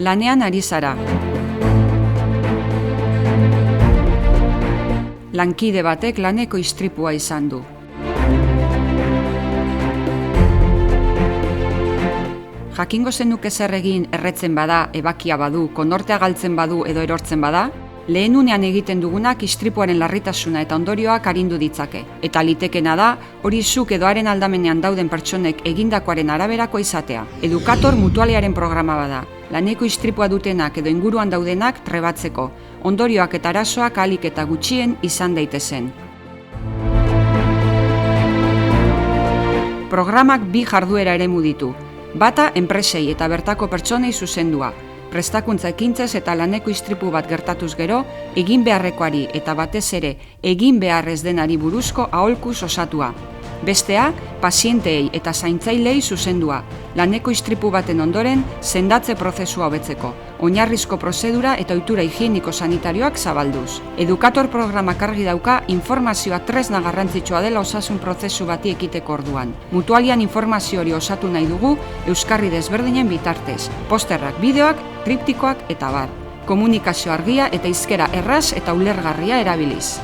Lanean ari zara. Lankide batek laneko istripua izan du. Jakingo zenuke zer egin erretzen bada, ebakia badu, konortea galtzen badu edo erortzen bada? Lehenunean egiten dugunak istripuaren larritasuna eta ondorioak arindu ditzake. Eta litekena da, hori zuk edo haren aldamenean dauden pertsonek egindakoaren araberako izatea. Edukator mutualearen programa bada. Laneko istripua dutenak edo inguruan daudenak trebatzeko. Ondorioak eta arazoak ahalik eta gutxien izan daitezen. Programak bi jarduera eremu ditu. Bata enpresei eta bertako pertsonei zuzendua. Prestakuntza ekintzez eta laneko istripu bat gertatuz gero, egin beharrekoari eta batez ere egin beharrez denari buruzko aholkuz osatua. Bestea, pazienteei eta zaintzailei zuzendua, laneko istripu baten ondoren sendatze prozesua hobetzeko, oinarrizko prozedura eta ohitura higieniko sanitarioak zabalduz. Edukator programak argi dauka informazioa tresna garrantzitsua dela osasun prozesu bati ekiteko orduan. Mutualian informazio hori osatu nahi dugu euskarri desberdinen bitartez, posterrak, bideoak, triptikoak eta bar. Komunikazio argia eta hizkera erraz eta ulergarria erabiliz.